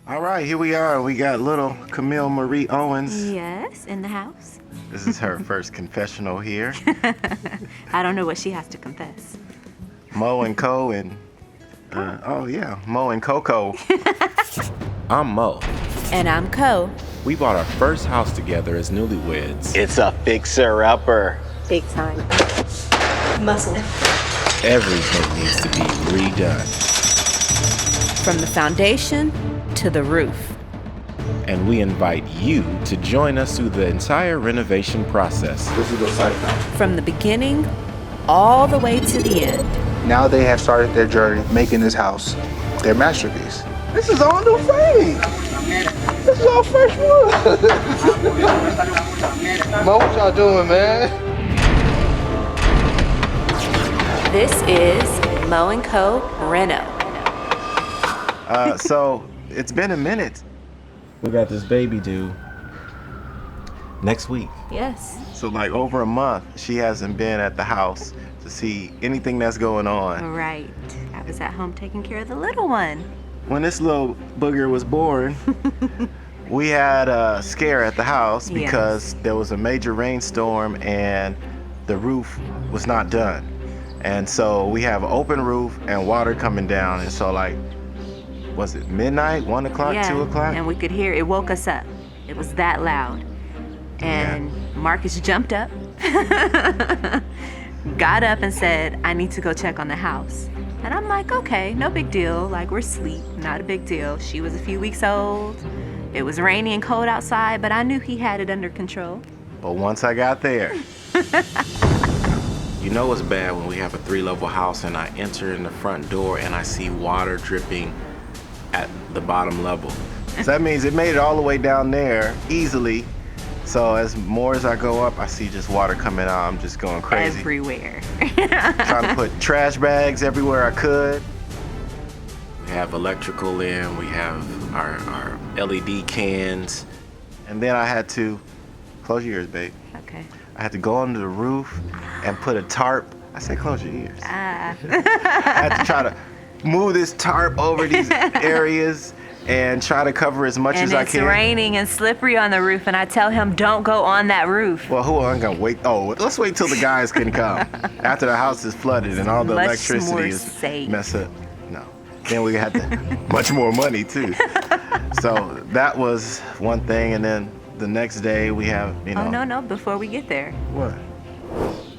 All right, here we are. We got little Camille Marie Owens. Yes, in the house. This is her first confessional here. I don't know what she has to confess. Mo and Co. and Mo and Coco. I'm Mo. And I'm Co. We bought our first house together as newlyweds. It's a fixer-upper. Big time. Muscle. Everything needs to be redone. From the foundation to the roof. And we invite you to join us through the entire renovation process. This is the site now. From the beginning all the way to the end. Now they have started their journey making this house their masterpiece. This is all new frame. This is all fresh wood. Mo, what y'all doing, man? This is Mo & Co. Reno. So it's been a minute. We got this baby due next week. Yes. So like over a month, she hasn't been at the house to see anything that's going on. Right. I was at home taking care of the little one. When this little booger was born, we had a scare at the house because there was a major rainstorm and the roof was not done. And so we have an open roof and water coming down. And so like, was it midnight, 1 o'clock, 2 o'clock? And we could hear it. Woke us up. It was that loud. And Marcus jumped up, got up and said, I need to go check on the house. And I'm like, okay, no big deal. Like, we're asleep, not a big deal. She was a few weeks old. It was rainy and cold outside, but I knew he had it under control. But once I got there, You know it's bad when we have a 3-level house and I enter in the front door and I see water dripping at the bottom level. so that means it made it all the way down there easily. So as more as I go up, I see just water coming out. I'm just going crazy. Everywhere. Trying to put trash bags everywhere I could. We have electrical in, we have our LED cans. And then I had to, close your ears, babe. Okay. I had to go under the roof and put a tarp. I said close your ears. Ah. I had to try to move this tarp over these areas and try to cover as much as I can. And it's raining and slippery on the roof, and I tell him, don't go on that roof. Well, who am I gonna wait? Oh, let's wait till the guys can come. After the house is flooded and all the Much electricity more is safe. messed up. No. Then we had to, much more money too. So that was one thing, and then the next day we have, you know. Oh, no, before we get there. What?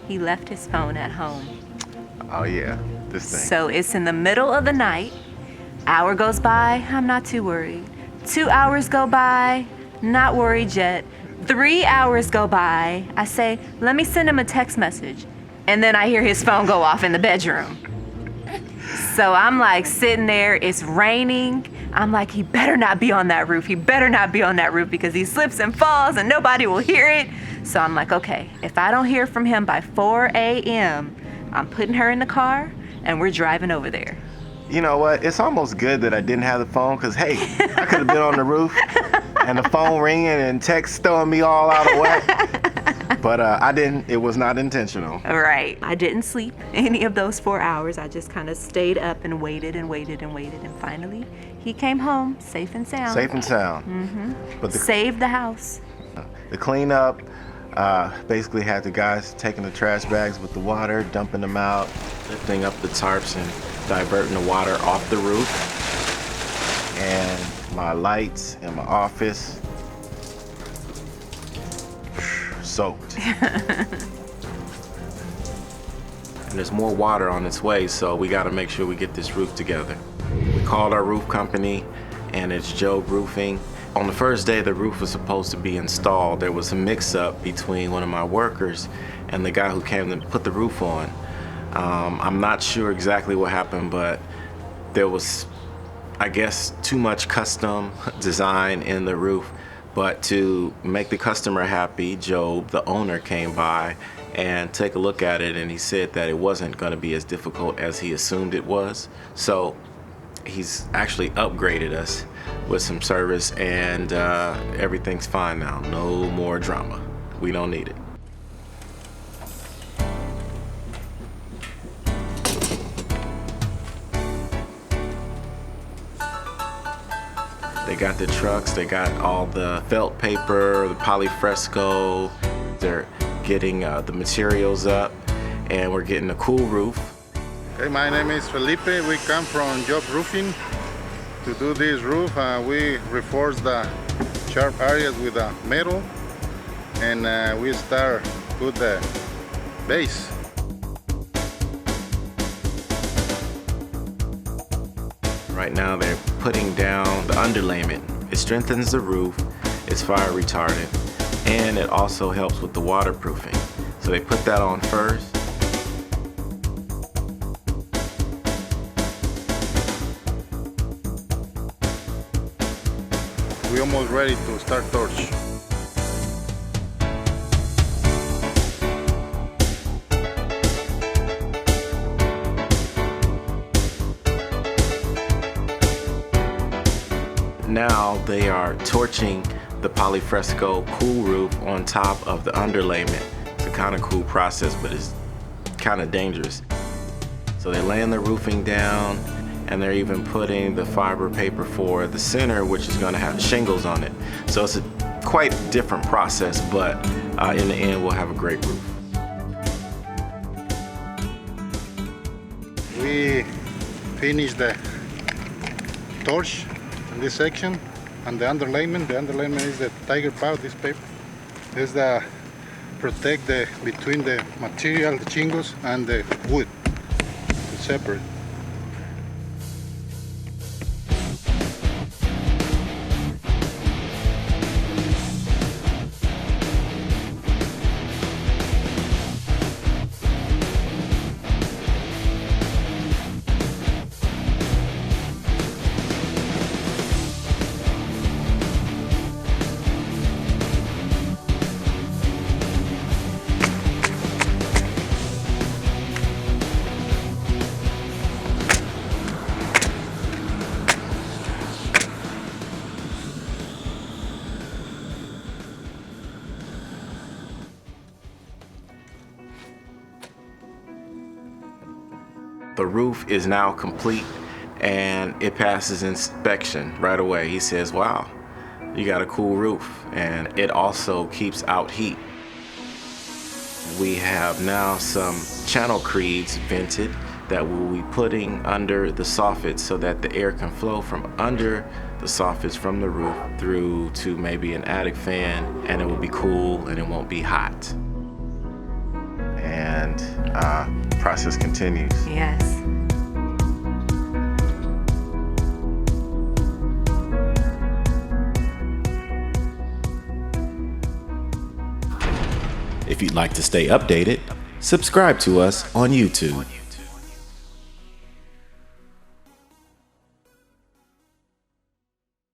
He left his phone at home. Oh yeah, this thing. So it's in the middle of the night. Hour goes by, I'm not too worried. 2 hours go by, not worried yet. 3 hours go by, I say, let me send him a text message. And then I hear his phone go off in the bedroom. So I'm like sitting there, it's raining. I'm like, he better not be on that roof. He better not be on that roof because he slips and falls and nobody will hear it. So I'm like, okay, if I don't hear from him by 4 a.m., I'm putting her in the car and we're driving over there. You know what? It's almost good that I didn't have the phone because, hey, I could have been on the roof and the phone ringing and text throwing me all out of whack. But I didn't. It was not intentional. Right. I didn't sleep any of those 4 hours. I just kind of stayed up and waited and waited and waited. And finally, he came home safe and sound. Safe and sound. Mm-hmm. But Saved the house. the cleanup basically had the guys taking the trash bags with the water, dumping them out, Lifting up the tarps and diverting the water off the roof. and my lights in my office soaked. And there's more water on its way, so we gotta make sure we get this roof together. We called our roof company, and it's Job Roofing. On the first day the roof was supposed to be installed, there was a mix-up between one of my workers and the guy who came to put the roof on. I'm not sure exactly what happened, but there was, I guess, too much custom design in the roof. But to make the customer happy, Job, the owner, came by and take a look at it, and he said that it wasn't going to be as difficult as he assumed it was. So he's actually upgraded us with some service, and everything's fine now. No more drama. We don't need it. They got the trucks, they got all the felt paper, the polyfresco. They're getting the materials up, and we're getting a cool roof. Hey, my name is Felipe. We come from Job Roofing to do this roof. We reinforce the sharp areas with metal, and we start put the base. Right now they're putting down the underlayment. It strengthens the roof, it's fire retardant, and it also helps with the waterproofing. So they put that on first. We're almost ready to start torch. Now they are torching the polyfresco cool roof on top of the underlayment. It's a kind of cool process, but it's kind of dangerous. So they're laying the roofing down, and they're even putting the fiber paper for the center, which is going to have shingles on it. So it's a quite different process, but in the end we'll have a great roof. We finished the torch in this section, and the underlayment. The underlayment is the tiger powder. This paper is the protect the between the material, the shingles, and the wood. It's separate. The roof is now complete, and it passes inspection right away. He says, wow, you got a cool roof, and it also keeps out heat. We have now some channel creeds vented that we'll be putting under the soffits so that the air can flow from under the soffits from the roof through to maybe an attic fan, and it will be cool and it won't be hot. And process continues. Yes. If you'd like to stay updated, subscribe to us on YouTube.